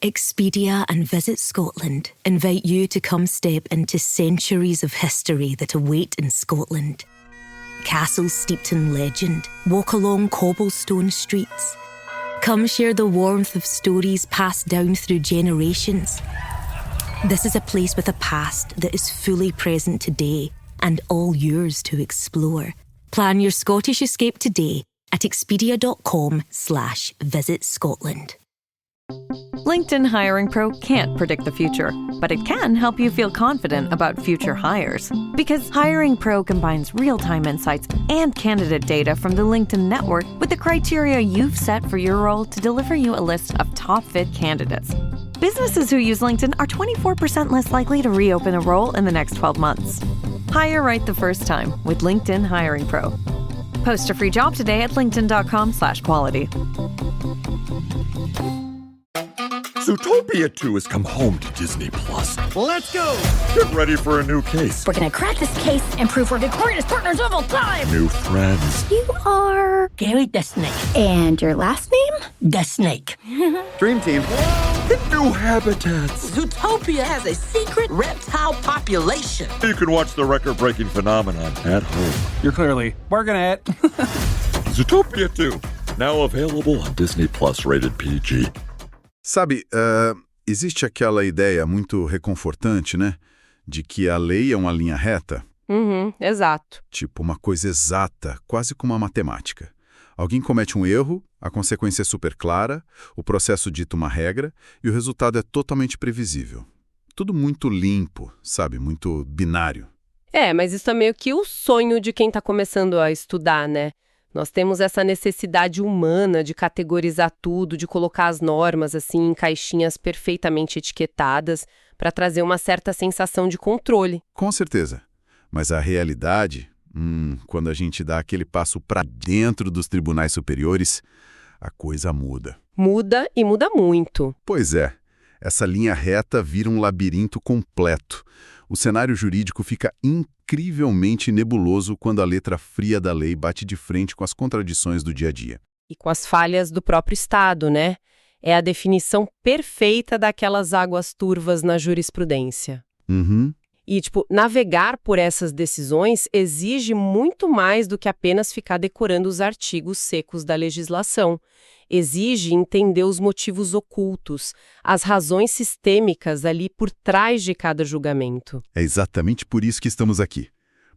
Expedia and Visit Scotland invite you to come step into centuries of history that await in Scotland. Castles steeped in legend walk along cobblestone streets. Come share the warmth of stories passed down through generations. This is a place with a past that is fully present today and all yours to explore. Plan your Scottish escape today at expedia.com/Visit Scotland. LinkedIn Hiring Pro can't predict the future, but it can help you feel confident about future hires. Because Hiring Pro combines real-time insights and candidate data from the LinkedIn network with the criteria you've set for your role to deliver you a list of top-fit candidates. Businesses who use LinkedIn are 24% less likely to reopen a role in the next 12 months. Hire right the first time with LinkedIn Hiring Pro. Post a free job today at linkedin.com/quality. Zootopia 2 has come home to Disney+. Let's go! Get ready for a new case. We're gonna crack this case and prove we're the greatest partners of all time! New friends. You are... Gary the Snake. And your last name? The Snake. Dream Team. And new habitats. Zootopia has a secret reptile population. You can watch the record-breaking phenomenon at home. You're clearly working at Zootopia 2, now available on Disney+, rated PG. Sabe, existe aquela ideia muito reconfortante, né? De que a lei é uma linha reta. Exato. Tipo uma coisa exata, quase como uma matemática. Alguém comete um erro, a consequência é super clara, o processo dita uma regra e o resultado é totalmente previsível. Tudo muito limpo, sabe? Muito binário. Mas isso é meio que o sonho de quem está começando a estudar, né? Nós temos essa necessidade humana de categorizar tudo, de colocar as normas assim em caixinhas perfeitamente etiquetadas para trazer uma certa sensação de controle. Com certeza. Mas a realidade, quando a gente dá aquele passo para dentro dos tribunais superiores, a coisa muda. Muda e muda muito. Pois é. Essa linha reta vira um labirinto completo. O cenário jurídico fica incrivelmente nebuloso quando a letra fria da lei bate de frente com as contradições do dia a dia. E com as falhas do próprio Estado, né? É a definição perfeita daquelas águas turvas na jurisprudência. E, navegar por essas decisões exige muito mais do que apenas ficar decorando os artigos secos da legislação. Exige entender os motivos ocultos, as razões sistêmicas ali por trás de cada julgamento. É exatamente por isso que estamos aqui.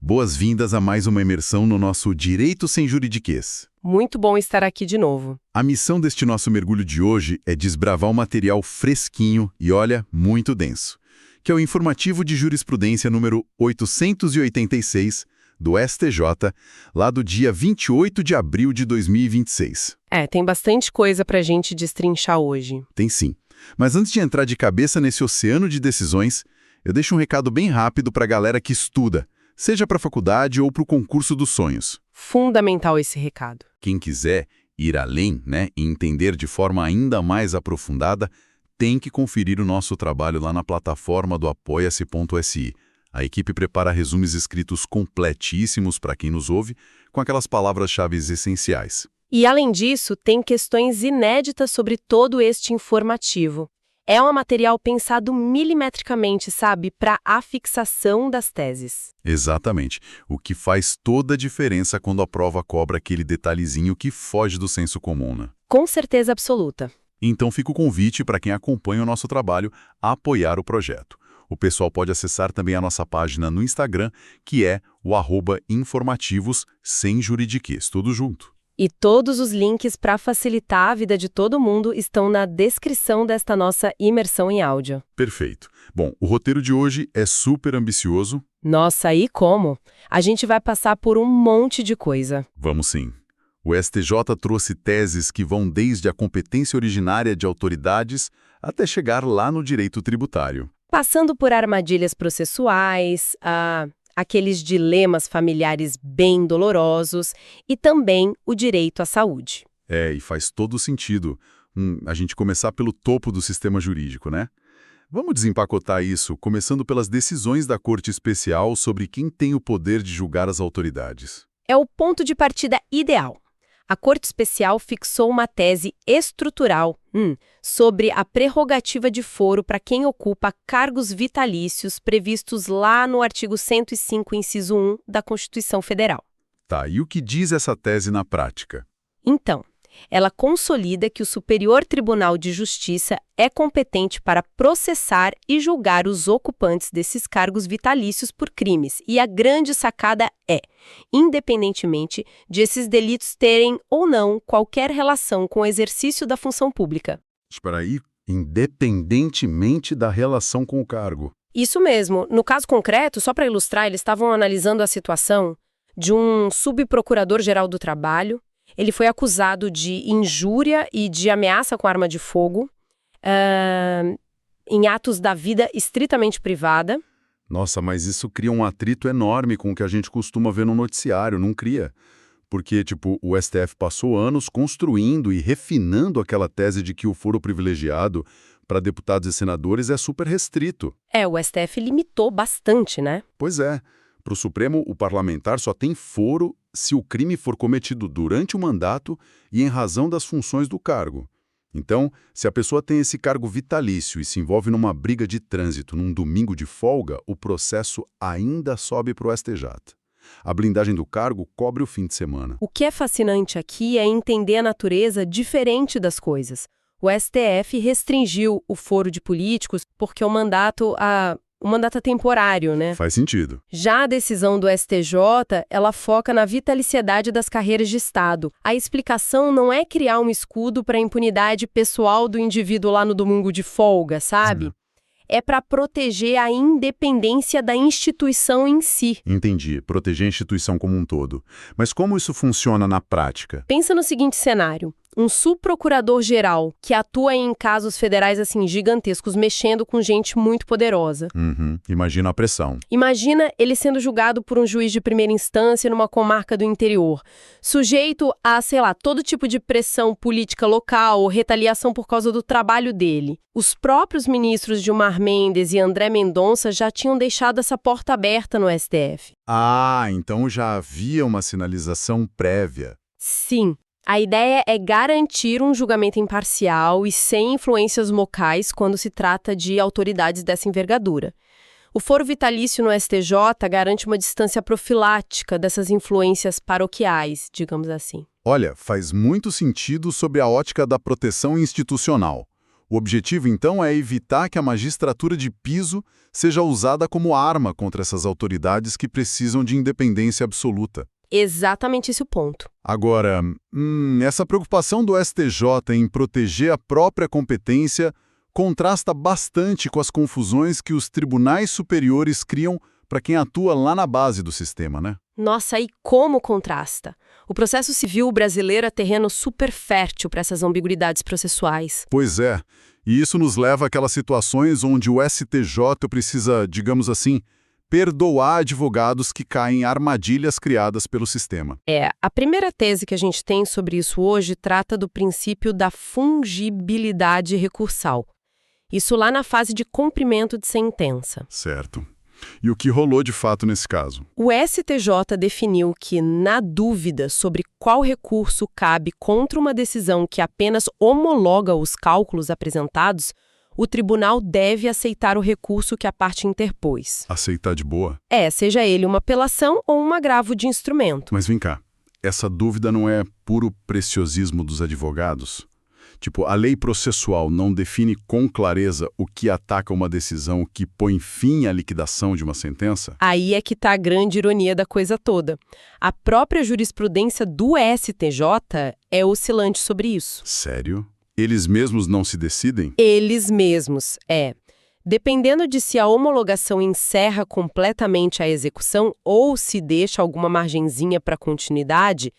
Boas-vindas a mais uma imersão no nosso Direito Sem Juridiquês. Muito bom estar aqui de novo. A missão deste nosso mergulho de hoje é desbravar um material fresquinho e, olha, muito denso, que é o Informativo de Jurisprudência número 886, do STJ, lá do dia 28 de abril de 2026. Tem bastante coisa pra gente destrinchar hoje. Tem sim. Mas antes de entrar de cabeça nesse oceano de decisões, eu deixo um recado bem rápido pra galera que estuda, seja pra faculdade ou pro concurso dos sonhos. Fundamental esse recado. Quem quiser ir além, né, e entender de forma ainda mais aprofundada, tem que conferir o nosso trabalho lá na plataforma do apoia-se.se. A equipe prepara resumos escritos completíssimos para quem nos ouve, com aquelas palavras-chave essenciais. E, além disso, tem questões inéditas sobre todo este informativo. É um material pensado milimetricamente, sabe, para a fixação das teses. Exatamente. O que faz toda a diferença quando a prova cobra aquele detalhezinho que foge do senso comum, né? Com certeza absoluta. Então fica o convite para quem acompanha o nosso trabalho a apoiar o projeto. O pessoal pode acessar também a nossa página no Instagram, que é o @informativos sem juridiquês, tudo junto. E todos os links para facilitar a vida de todo mundo estão na descrição desta nossa imersão em áudio. Perfeito. Bom, o roteiro de hoje é super ambicioso. Nossa, e como? A gente vai passar por um monte de coisa. Vamos sim. O STJ trouxe teses que vão desde a competência originária de autoridades até chegar lá no direito tributário. Passando por armadilhas processuais, aqueles dilemas familiares bem dolorosos e também o direito à saúde. E faz todo sentido a gente começar pelo topo do sistema jurídico, né? Vamos desempacotar isso, começando pelas decisões da Corte Especial sobre quem tem o poder de julgar as autoridades. É o ponto de partida ideal. A Corte Especial fixou uma tese estrutural Sobre a prerrogativa de foro para quem ocupa cargos vitalícios previstos lá no artigo 105, inciso 1 da Constituição Federal. Tá, e o que diz essa tese na prática? Então, ela consolida que o Superior Tribunal de Justiça é competente para processar e julgar os ocupantes desses cargos vitalícios por crimes. E a grande sacada é, independentemente de esses delitos terem ou não qualquer relação com o exercício da função pública. Espera aí, independentemente da relação com o cargo. Isso mesmo. No caso concreto, só para ilustrar, eles estavam analisando a situação de um subprocurador-geral do trabalho. Ele foi acusado de injúria e de ameaça com arma de fogo em atos da vida estritamente privada. Nossa, mas isso cria um atrito enorme com o que a gente costuma ver no noticiário, não cria? Porque, o STF passou anos construindo e refinando aquela tese de que o foro privilegiado para deputados e senadores é super restrito. O STF limitou bastante, né? Pois é. Para o Supremo, o parlamentar só tem foro se o crime for cometido durante o mandato e em razão das funções do cargo. Então, se a pessoa tem esse cargo vitalício e se envolve numa briga de trânsito num domingo de folga, o processo ainda sobe para o STJ. A blindagem do cargo cobre o fim de semana. O que é fascinante aqui é entender a natureza diferente das coisas. O STF restringiu o foro de políticos porque o mandato é temporário, né? Faz sentido. Já a decisão do STJ, ela foca na vitaliciedade das carreiras de Estado. A explicação não é criar um escudo para a impunidade pessoal do indivíduo lá no domingo de folga, sabe? É para proteger a independência da instituição em si. Entendi, proteger a instituição como um todo. Mas como isso funciona na prática? Pensa no seguinte cenário. Um subprocurador-geral que atua em casos federais assim gigantescos, mexendo com gente muito poderosa. Imagina a pressão. Imagina ele sendo julgado por um juiz de primeira instância numa comarca do interior, sujeito a, todo tipo de pressão política local ou retaliação por causa do trabalho dele. Os próprios ministros Gilmar Mendes e André Mendonça já tinham deixado essa porta aberta no STF. Ah, então já havia uma sinalização prévia. Sim. A ideia é garantir um julgamento imparcial e sem influências locais quando se trata de autoridades dessa envergadura. O foro vitalício no STJ garante uma distância profilática dessas influências paroquiais, digamos assim. Olha, faz muito sentido sob a ótica da proteção institucional. O objetivo, então, é evitar que a magistratura de piso seja usada como arma contra essas autoridades que precisam de independência absoluta. Exatamente esse o ponto. Agora, essa preocupação do STJ em proteger a própria competência contrasta bastante com as confusões que os tribunais superiores criam para quem atua lá na base do sistema, né? Nossa, e como contrasta? O processo civil brasileiro é terreno super fértil para essas ambiguidades processuais. Pois é, e isso nos leva àquelas situações onde o STJ precisa, digamos assim, perdoar advogados que caem em armadilhas criadas pelo sistema. A primeira tese que a gente tem sobre isso hoje trata do princípio da fungibilidade recursal. Isso lá na fase de cumprimento de sentença. Certo. E o que rolou de fato nesse caso? O STJ definiu que, na dúvida sobre qual recurso cabe contra uma decisão que apenas homologa os cálculos apresentados, o tribunal deve aceitar o recurso que a parte interpôs. Aceitar de boa? Seja ele uma apelação ou um agravo de instrumento. Mas vem cá, essa dúvida não é puro preciosismo dos advogados? A lei processual não define com clareza o que ataca uma decisão que põe fim à liquidação de uma sentença? Aí é que está a grande ironia da coisa toda. A própria jurisprudência do STJ é oscilante sobre isso. Sério? Eles mesmos não se decidem? Eles mesmos, Dependendo de se a homologação encerra completamente a execução ou se deixa alguma margenzinha para continuidade,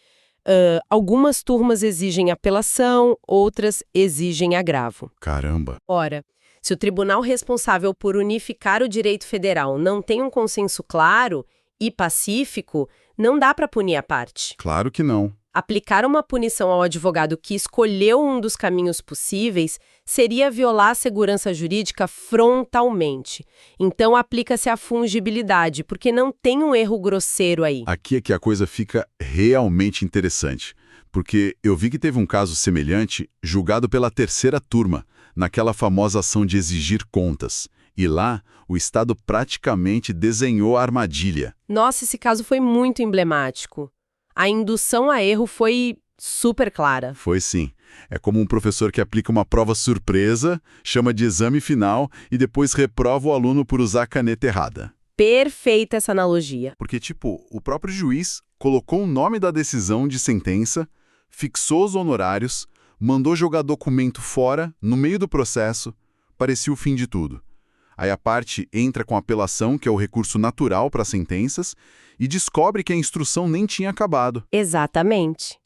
algumas turmas exigem apelação, outras exigem agravo. Caramba! Ora, se o tribunal responsável por unificar o direito federal não tem um consenso claro e pacífico, não dá para punir a parte. Claro que não. Aplicar uma punição ao advogado que escolheu um dos caminhos possíveis seria violar a segurança jurídica frontalmente. Então, aplica-se a fungibilidade, porque não tem um erro grosseiro aí. Aqui é que a coisa fica realmente interessante. porque eu vi que teve um caso semelhante julgado pela terceira turma, naquela famosa ação de exigir contas. E lá, o Estado praticamente desenhou a armadilha. Nossa, esse caso foi muito emblemático. A indução a erro foi super clara. Foi sim. É como um professor que aplica uma prova surpresa, chama de exame final e depois reprova o aluno por usar a caneta errada. Perfeita essa analogia. Porque, o próprio juiz colocou o nome da decisão de sentença, fixou os honorários, mandou jogar documento fora, no meio do processo, parecia o fim de tudo. Aí a parte entra com apelação, que é o recurso natural para sentenças, e descobre que a instrução nem tinha acabado. Exatamente.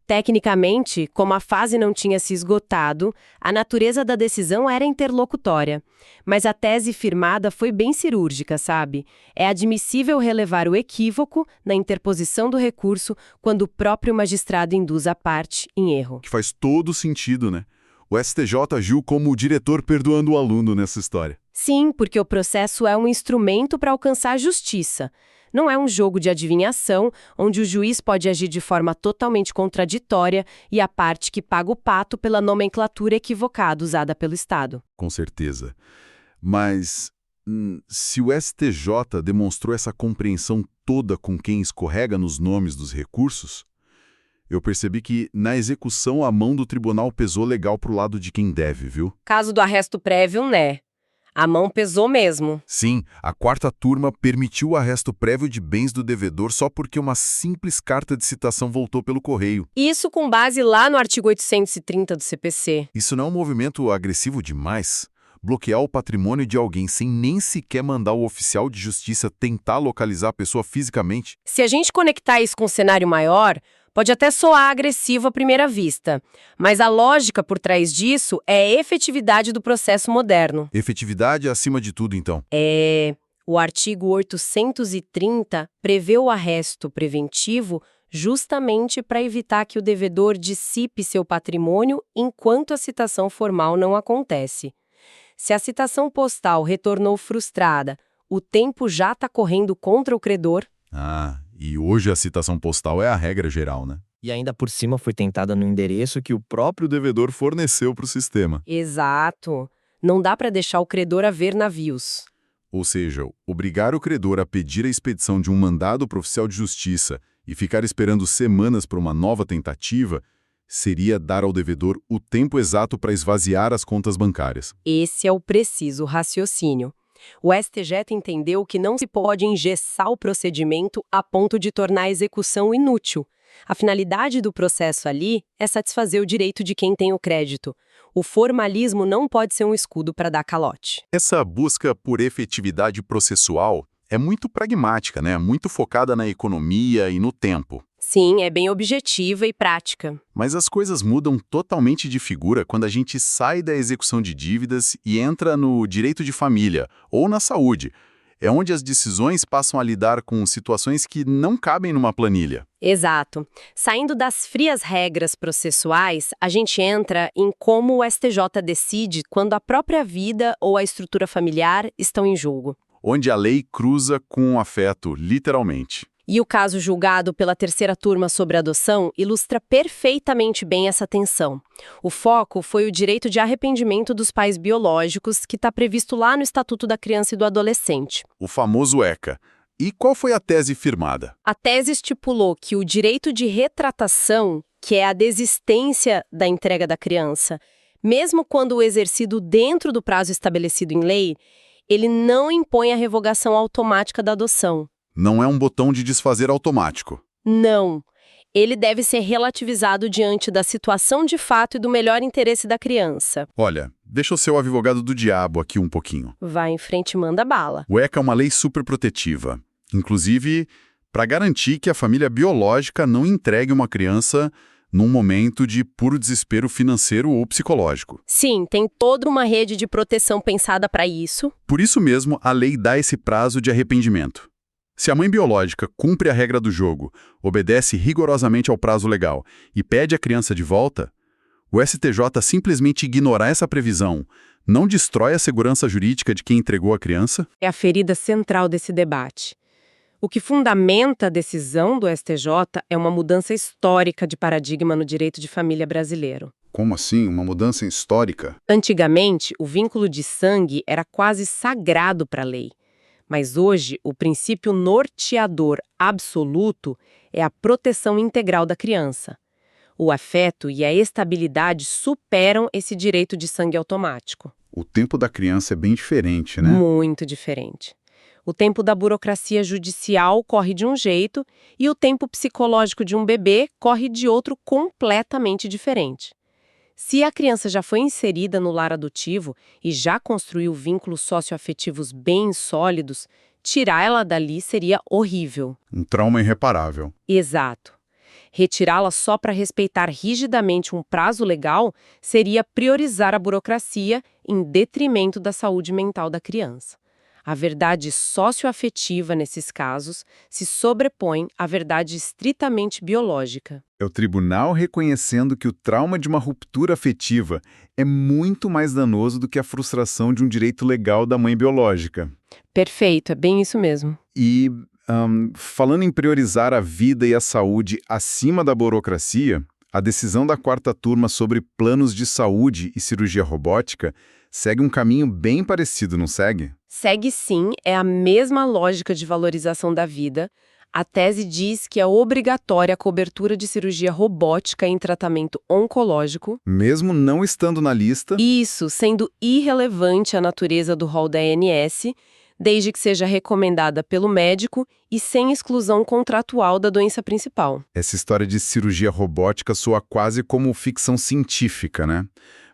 Tecnicamente, como a fase não tinha se esgotado, a natureza da decisão era interlocutória. Mas a tese firmada foi bem cirúrgica, sabe? É admissível relevar o equívoco na interposição do recurso quando o próprio magistrado induz a parte em erro. Que faz todo sentido, né? O STJ agiu como o diretor perdoando o aluno nessa história. Sim, porque o processo é um instrumento para alcançar a justiça. Não é um jogo de adivinhação, onde o juiz pode agir de forma totalmente contraditória e a parte que paga o pato pela nomenclatura equivocada usada pelo Estado. Com certeza. Mas se o STJ demonstrou essa compreensão toda com quem escorrega nos nomes dos recursos, eu percebi que, na execução, a mão do tribunal pesou legal pro lado de quem deve, viu? Caso do arresto prévio, né? A mão pesou mesmo. Sim, a quarta turma permitiu o arresto prévio de bens do devedor só porque uma simples carta de citação voltou pelo correio. Isso com base lá no artigo 830 do CPC. Isso não é um movimento agressivo demais? Bloquear o patrimônio de alguém sem nem sequer mandar o oficial de justiça tentar localizar a pessoa fisicamente? Se a gente conectar isso com um cenário maior, pode até soar agressivo à primeira vista, mas a lógica por trás disso é a efetividade do processo moderno. Efetividade acima de tudo, então. O artigo 830 prevê o arresto preventivo justamente para evitar que o devedor dissipe seu patrimônio enquanto a citação formal não acontece. Se a citação postal retornou frustrada, o tempo já está correndo contra o credor. E hoje a citação postal é a regra geral, né? E ainda por cima foi tentada no endereço que o próprio devedor forneceu para o sistema. Exato. Não dá para deixar o credor a ver navios. Ou seja, obrigar o credor a pedir a expedição de um mandado para o oficial de justiça e ficar esperando semanas para uma nova tentativa seria dar ao devedor o tempo exato para esvaziar as contas bancárias. Esse é o preciso raciocínio. O STJ entendeu que não se pode engessar o procedimento a ponto de tornar a execução inútil. A finalidade do processo ali é satisfazer o direito de quem tem o crédito. O formalismo não pode ser um escudo para dar calote. Essa busca por efetividade processual é muito pragmática, né? Muito focada na economia e no tempo. Sim, é bem objetiva e prática. Mas as coisas mudam totalmente de figura quando a gente sai da execução de dívidas e entra no direito de família ou na saúde. É onde as decisões passam a lidar com situações que não cabem numa planilha. Exato. Saindo das frias regras processuais, a gente entra em como o STJ decide quando a própria vida ou a estrutura familiar estão em jogo. Onde a lei cruza com o afeto, literalmente. E o caso julgado pela terceira turma sobre adoção ilustra perfeitamente bem essa tensão. O foco foi o direito de arrependimento dos pais biológicos, que está previsto lá no Estatuto da Criança e do Adolescente. O famoso ECA. E qual foi a tese firmada? A tese estipulou que o direito de retratação, que é a desistência da entrega da criança, mesmo quando exercido dentro do prazo estabelecido em lei, ele não impõe a revogação automática da adoção. Não é um botão de desfazer automático. Não. Ele deve ser relativizado diante da situação de fato e do melhor interesse da criança. Olha, deixa eu ser o advogado do diabo aqui um pouquinho. Vai em frente e manda bala. O ECA é uma lei superprotetiva. Inclusive, para garantir que a família biológica não entregue uma criança num momento de puro desespero financeiro ou psicológico. Sim, tem toda uma rede de proteção pensada para isso. Por isso mesmo, a lei dá esse prazo de arrependimento. Se a mãe biológica cumpre a regra do jogo, obedece rigorosamente ao prazo legal e pede a criança de volta, o STJ simplesmente ignorar essa previsão não destrói a segurança jurídica de quem entregou a criança? É a ferida central desse debate. O que fundamenta a decisão do STJ é uma mudança histórica de paradigma no direito de família brasileiro. Como assim? Uma mudança histórica? Antigamente, o vínculo de sangue era quase sagrado para a lei. Mas hoje, o princípio norteador absoluto é a proteção integral da criança. O afeto e a estabilidade superam esse direito de sangue automático. O tempo da criança é bem diferente, né? Muito diferente. O tempo da burocracia judicial corre de um jeito e o tempo psicológico de um bebê corre de outro completamente diferente. Se a criança já foi inserida no lar adotivo e já construiu vínculos socioafetivos bem sólidos, tirar ela dali seria horrível. Um trauma irreparável. Exato. Retirá-la só para respeitar rigidamente um prazo legal seria priorizar a burocracia em detrimento da saúde mental da criança. A verdade socioafetiva, nesses casos, se sobrepõe à verdade estritamente biológica. É o tribunal reconhecendo que o trauma de uma ruptura afetiva é muito mais danoso do que a frustração de um direito legal da mãe biológica. Perfeito, é bem isso mesmo. E, falando em priorizar a vida e a saúde acima da burocracia, a decisão da 4ª turma sobre planos de saúde e cirurgia robótica segue um caminho bem parecido, não segue? Segue sim, é a mesma lógica de valorização da vida. A tese diz que é obrigatória a cobertura de cirurgia robótica em tratamento oncológico. Mesmo não estando na lista? Isso, sendo irrelevante a natureza do rol da ANS, desde que seja recomendada pelo médico e sem exclusão contratual da doença principal. Essa história de cirurgia robótica soa quase como ficção científica, né?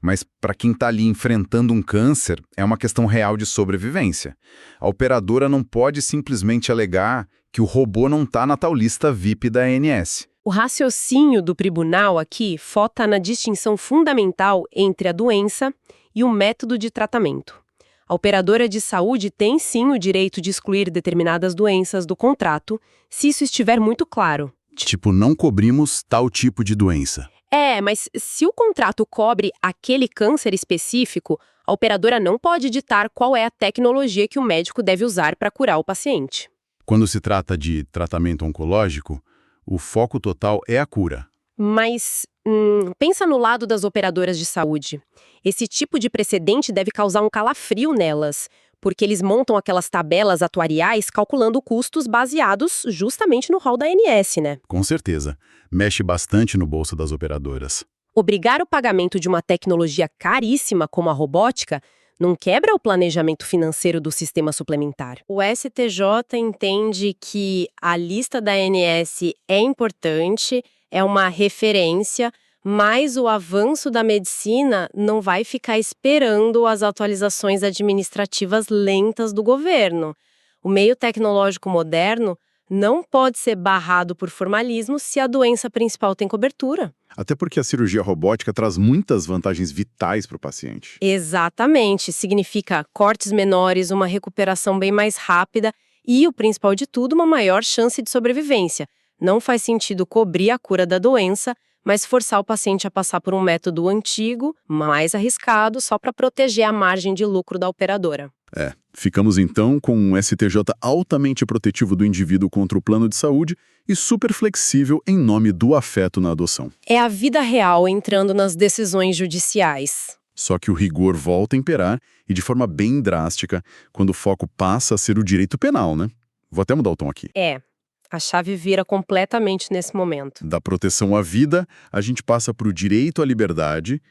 Mas para quem está ali enfrentando um câncer, é uma questão real de sobrevivência. A operadora não pode simplesmente alegar que o robô não está na tal lista VIP da ANS. O raciocínio do tribunal aqui foca na distinção fundamental entre a doença e o método de tratamento. A operadora de saúde tem sim o direito de excluir determinadas doenças do contrato, se isso estiver muito claro. Tipo, não cobrimos tal tipo de doença. Mas se o contrato cobre aquele câncer específico, a operadora não pode ditar qual é a tecnologia que o médico deve usar para curar o paciente. Quando se trata de tratamento oncológico, o foco total é a cura. Mas pensa no lado das operadoras de saúde. Esse tipo de precedente deve causar um calafrio nelas, porque eles montam aquelas tabelas atuariais calculando custos baseados justamente no rol da ANS, né? Com certeza. Mexe bastante no bolso das operadoras. Obrigar o pagamento de uma tecnologia caríssima como a robótica não quebra o planejamento financeiro do sistema suplementar. O STJ entende que a lista da ANS é importante, é uma referência, mas o avanço da medicina não vai ficar esperando as atualizações administrativas lentas do governo. O meio tecnológico moderno não pode ser barrado por formalismo se a doença principal tem cobertura. Até porque a cirurgia robótica traz muitas vantagens vitais para o paciente. Exatamente. Significa cortes menores, uma recuperação bem mais rápida e, o principal de tudo, uma maior chance de sobrevivência. Não faz sentido cobrir a cura da doença, mas forçar o paciente a passar por um método antigo, mais arriscado, só para proteger a margem de lucro da operadora. Ficamos então com um STJ altamente protetivo do indivíduo contra o plano de saúde e super flexível em nome do afeto na adoção. É a vida real entrando nas decisões judiciais. Só que o rigor volta a imperar e de forma bem drástica quando o foco passa a ser o direito penal, né? Vou até mudar o tom aqui. A chave vira completamente nesse momento. Da proteção à vida, a gente passa para o direito à liberdade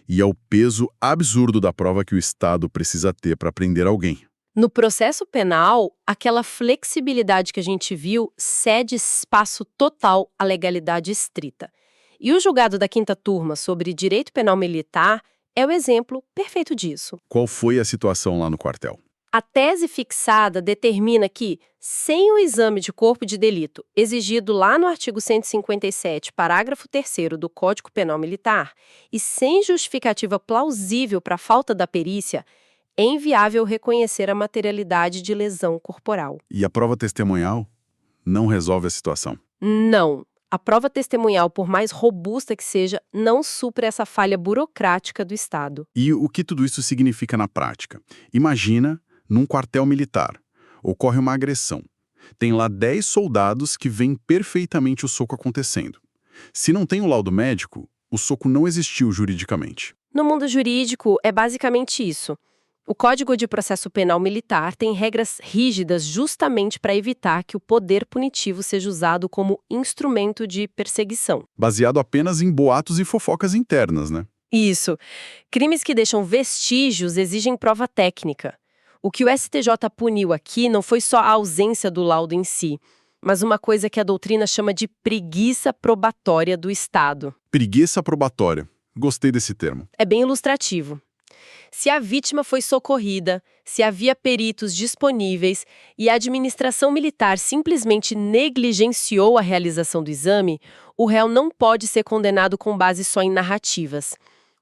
e ao peso absurdo da prova que o Estado precisa ter para prender alguém. No processo penal, aquela flexibilidade que a gente viu cede espaço total à legalidade estrita. E o julgado da 5ª turma sobre direito penal militar é o exemplo perfeito disso. Qual foi a situação lá no quartel? A tese fixada determina que, sem o exame de corpo de delito exigido lá no artigo 157, parágrafo 3º do Código Penal Militar, e sem justificativa plausível para a falta da perícia, é inviável reconhecer a materialidade de lesão corporal. E a prova testemunhal não resolve a situação? Não. A prova testemunhal, por mais robusta que seja, não supre essa falha burocrática do Estado. E o que tudo isso significa na prática? Imagina, num quartel militar, ocorre uma agressão. Tem lá 10 soldados que veem perfeitamente o soco acontecendo. Se não tem o laudo médico, o soco não existiu juridicamente. No mundo jurídico, é basicamente isso. O Código de Processo Penal Militar tem regras rígidas justamente para evitar que o poder punitivo seja usado como instrumento de perseguição. Baseado apenas em boatos e fofocas internas, né? Isso. Crimes que deixam vestígios exigem prova técnica. O que o STJ puniu aqui não foi só a ausência do laudo em si, mas uma coisa que a doutrina chama de preguiça probatória do Estado. Preguiça probatória. Gostei desse termo. É bem ilustrativo. Se a vítima foi socorrida, se havia peritos disponíveis e a administração militar simplesmente negligenciou a realização do exame, o réu não pode ser condenado com base só em narrativas.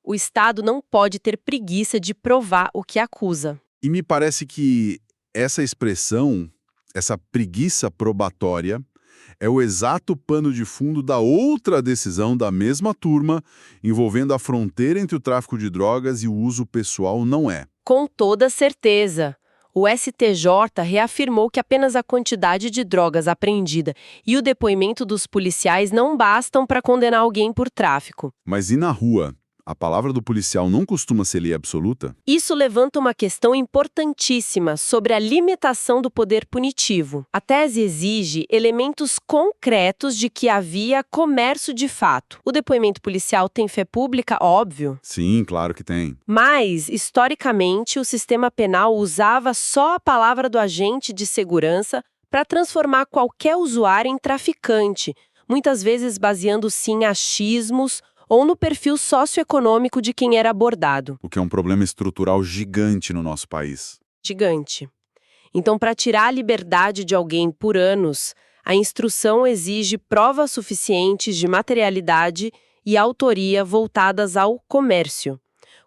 O Estado não pode ter preguiça de provar o que acusa. E me parece que essa expressão, essa preguiça probatória, é o exato pano de fundo da outra decisão da mesma turma, envolvendo a fronteira entre o tráfico de drogas e o uso pessoal, não é? Com toda certeza. O STJ reafirmou que apenas a quantidade de drogas apreendida e o depoimento dos policiais não bastam para condenar alguém por tráfico. Mas e na rua? A palavra do policial não costuma ser lei absoluta? Isso levanta uma questão importantíssima sobre a limitação do poder punitivo. A tese exige elementos concretos de que havia comércio de fato. O depoimento policial tem fé pública, óbvio. Sim, claro que tem. Mas, historicamente, o sistema penal usava só a palavra do agente de segurança para transformar qualquer usuário em traficante, muitas vezes baseando-se em achismos ou no perfil socioeconômico de quem era abordado. O que é um problema estrutural gigante no nosso país. Gigante. Então, para tirar a liberdade de alguém por anos, a instrução exige provas suficientes de materialidade e autoria voltadas ao comércio,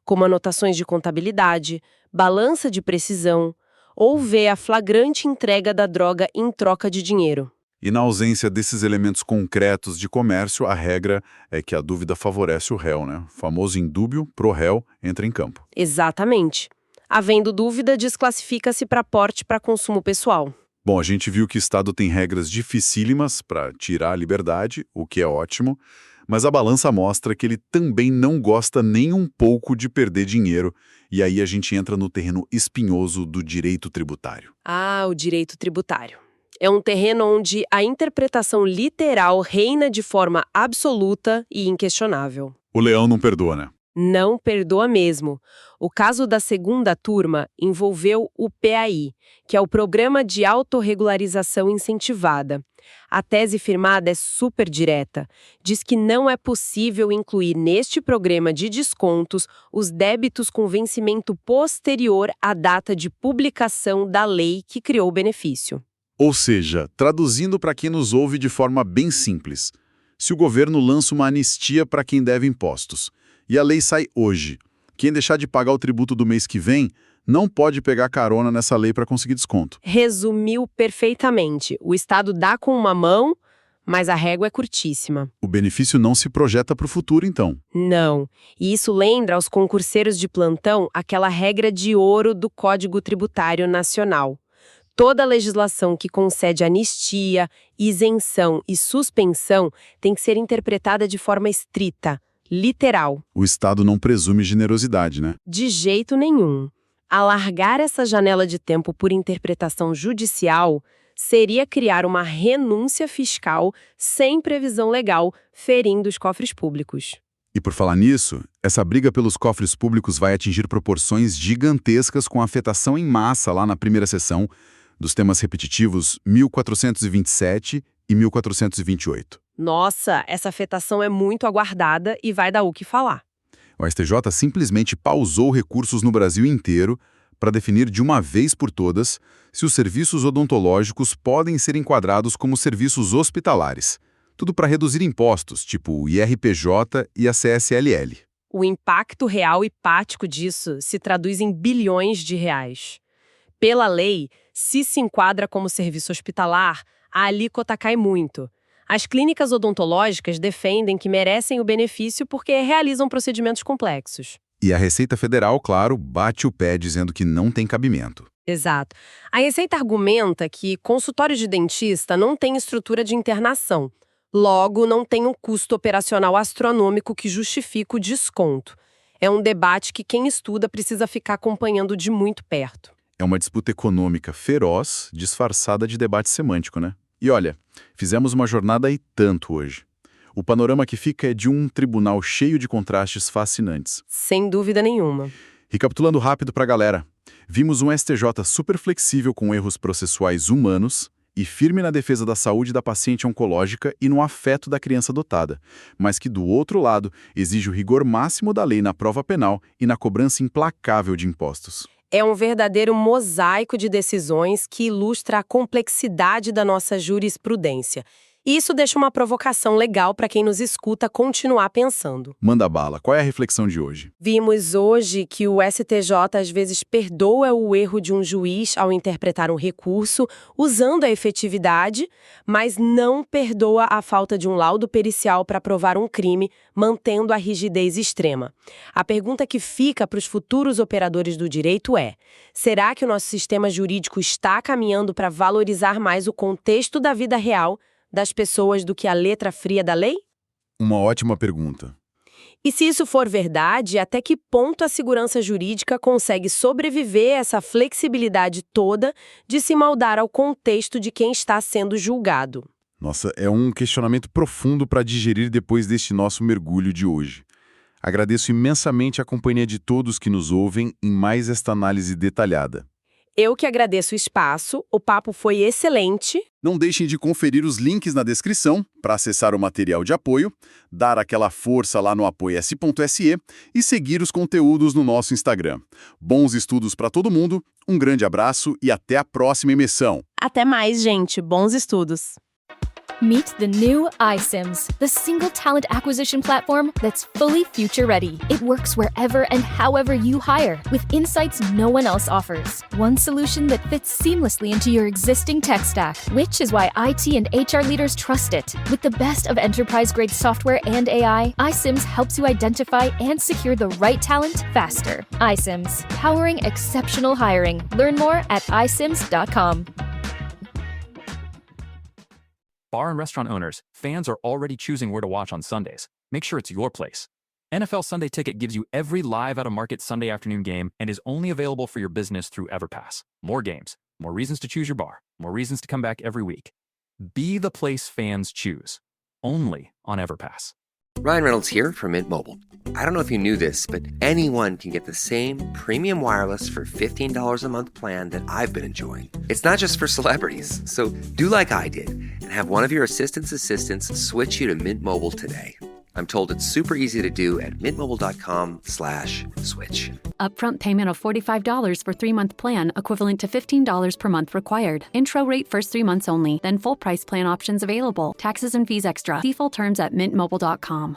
como anotações de contabilidade, balança de precisão, ou ver a flagrante entrega da droga em troca de dinheiro. E na ausência desses elementos concretos de comércio, a regra é que a dúvida favorece o réu, né? O famoso indúbio pro réu entra em campo. Exatamente. Havendo dúvida, desclassifica-se para porte para consumo pessoal. Bom, a gente viu que o Estado tem regras dificílimas para tirar a liberdade, o que é ótimo, mas a balança mostra que ele também não gosta nem um pouco de perder dinheiro, e aí a gente entra no terreno espinhoso do direito tributário. Ah, o direito tributário. É um terreno onde a interpretação literal reina de forma absoluta e inquestionável. O leão não perdoa, né? Não perdoa mesmo. O caso da segunda turma envolveu o PAI, que é o Programa de Autorregularização Incentivada. A tese firmada é super direta. Diz que não é possível incluir neste programa de descontos os débitos com vencimento posterior à data de publicação da lei que criou o benefício. Ou seja, traduzindo para quem nos ouve de forma bem simples, se o governo lança uma anistia para quem deve impostos e a lei sai hoje, quem deixar de pagar o tributo do mês que vem não pode pegar carona nessa lei para conseguir desconto. Resumiu perfeitamente. O Estado dá com uma mão, mas a régua é curtíssima. O benefício não se projeta para o futuro, então. Não. E isso lembra aos concurseiros de plantão aquela regra de ouro do Código Tributário Nacional. Toda legislação que concede anistia, isenção e suspensão tem que ser interpretada de forma estrita, literal. O Estado não presume generosidade, né? De jeito nenhum. Alargar essa janela de tempo por interpretação judicial seria criar uma renúncia fiscal sem previsão legal, ferindo os cofres públicos. E por falar nisso, essa briga pelos cofres públicos vai atingir proporções gigantescas com afetação em massa lá na primeira sessão dos temas repetitivos 1427 e 1428. Nossa, essa afetação é muito aguardada e vai dar o que falar. O STJ simplesmente pausou recursos no Brasil inteiro para definir de uma vez por todas se os serviços odontológicos podem ser enquadrados como serviços hospitalares. Tudo para reduzir impostos, tipo o IRPJ e a CSLL. O impacto real e prático disso se traduz em bilhões de reais. Pela lei, se enquadra como serviço hospitalar, a alíquota cai muito. As clínicas odontológicas defendem que merecem o benefício porque realizam procedimentos complexos. E a Receita Federal, claro, bate o pé dizendo que não tem cabimento. Exato. A Receita argumenta que consultório de dentista não tem estrutura de internação. Logo, não tem um custo operacional astronômico que justifique o desconto. É um debate que quem estuda precisa ficar acompanhando de muito perto. É uma disputa econômica feroz, disfarçada de debate semântico, né? E olha, fizemos uma jornada e tanto hoje. O panorama que fica é de um tribunal cheio de contrastes fascinantes. Sem dúvida nenhuma. Recapitulando rápido pra galera, vimos um STJ super flexível com erros processuais humanos e firme na defesa da saúde da paciente oncológica e no afeto da criança adotada, mas que, do outro lado, exige o rigor máximo da lei na prova penal e na cobrança implacável de impostos. É um verdadeiro mosaico de decisões que ilustra a complexidade da nossa jurisprudência. E isso deixa uma provocação legal para quem nos escuta continuar pensando. Manda bala, qual é a reflexão de hoje? Vimos hoje que o STJ às vezes perdoa o erro de um juiz ao interpretar um recurso, usando a efetividade, mas não perdoa a falta de um laudo pericial para provar um crime, mantendo a rigidez extrema. A pergunta que fica para os futuros operadores do direito é: será que o nosso sistema jurídico está caminhando para valorizar mais o contexto da vida real das pessoas do que a letra fria da lei? Uma ótima pergunta. E se isso for verdade, até que ponto a segurança jurídica consegue sobreviver a essa flexibilidade toda de se moldar ao contexto de quem está sendo julgado? Nossa, é um questionamento profundo para digerir depois deste nosso mergulho de hoje. Agradeço imensamente a companhia de todos que nos ouvem em mais esta análise detalhada. Eu que agradeço o espaço, o papo foi excelente. Não deixem de conferir os links na descrição para acessar o material de apoio, dar aquela força lá no apoia-se e seguir os conteúdos no nosso Instagram. Bons estudos para todo mundo, um grande abraço e até a próxima emissão. Até mais, gente. Bons estudos. Meet the new iCIMS, the single talent acquisition platform that's fully future-ready. It works wherever and however you hire, with insights no one else offers. One solution that fits seamlessly into your existing tech stack, which is why IT and HR leaders trust it. With the best of enterprise-grade software and AI, iCIMS helps you identify and secure the right talent faster. iCIMS, powering exceptional hiring. Learn more at icims.com. Bar and restaurant owners, fans are already choosing where to watch on Sundays. Make sure it's your place. NFL Sunday Ticket gives you every live out-of-market Sunday afternoon game and is only available for your business through EverPass. More games, more reasons to choose your bar, more reasons to come back every week. Be the place fans choose. Only on EverPass. Ryan Reynolds here from Mint Mobile. I don't know if you knew this, but anyone can get the same premium wireless for $15 a month plan that I've been enjoying. It's not just for celebrities, so do like I did and have one of your assistants switch you to Mint Mobile today. I'm told it's super easy to do at mintmobile.com/switch. Upfront payment of $45 for 3-month plan, equivalent to $15 per month required. Intro rate first 3 months only, then full price plan options available. Taxes and fees extra. See full terms at mintmobile.com.